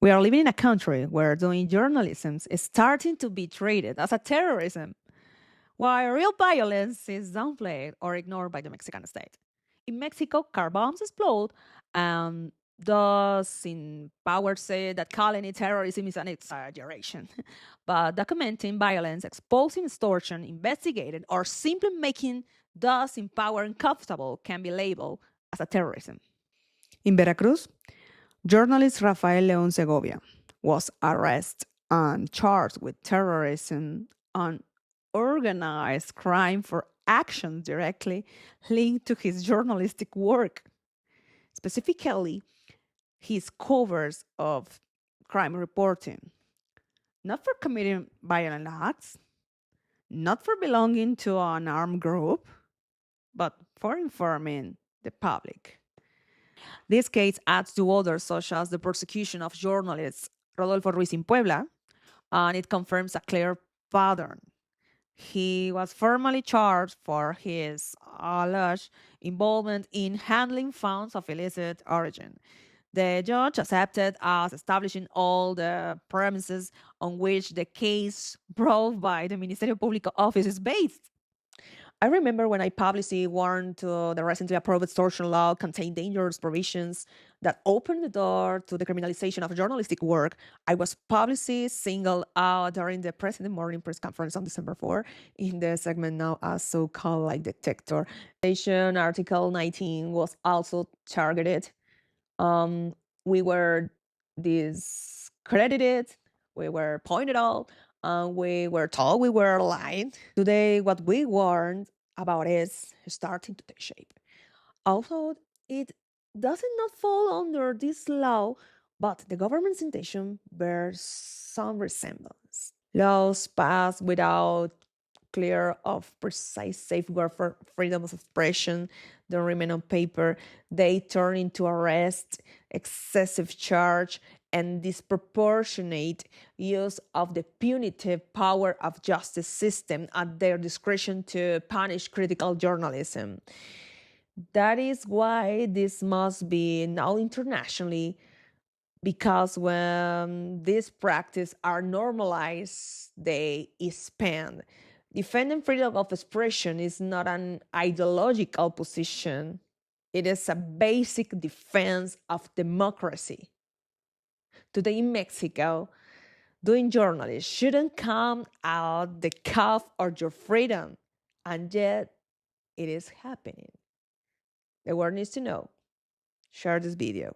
We are living in a country where doing journalism is starting to be treated as a terrorism, while real violence is downplayed or ignored by the Mexican state. In Mexico, car bombs explode, and those in power say that calling it terrorism is an exaggeration. But documenting violence, exposing extortion, investigating, or simply making those in power uncomfortable can be labeled as a terrorism. In Veracruz, journalist Rafael León Segovia was arrested and charged with terrorism and organized crime for actions directly linked to his journalistic work. Specifically, his covers of crime reporting, not for committing violent acts, not for belonging to an armed group, but for informing the public. This case adds to others, such as the persecution of journalists Rodolfo Ruiz in Puebla, and it confirms a clear pattern. He was formally charged for his alleged involvement in handling funds of illicit origin. The judge accepted as establishing all the premises on which the case brought by the Ministerio Público office is based. I remember when I publicly warned the recently approved extortion law contained dangerous provisions that opened the door to the criminalization of journalistic work. I was publicly singled out during the President Morning press conference on December 4 in the segment now as so-called like detector. Article 19 was also targeted. We were discredited, we were pointed out, and we were told we were lying. Today, what we warned about is starting to take shape. Although it does not fall under this law, but the government's intention bears some resemblance. Laws passed without clear of precise safeguard for freedom of expression don't remain on paper. They turn into arrest, excessive charge, and disproportionate use of the punitive power of justice system at their discretion to punish critical journalism. That is why this must be now internationally, because when these practices are normalized, they expand. Defending freedom of expression is not an ideological position. It is a basic defense of democracy. Today in Mexico, doing journalism shouldn't come out the cuff of your freedom. And yet, it is happening. The world needs to know. Share this video.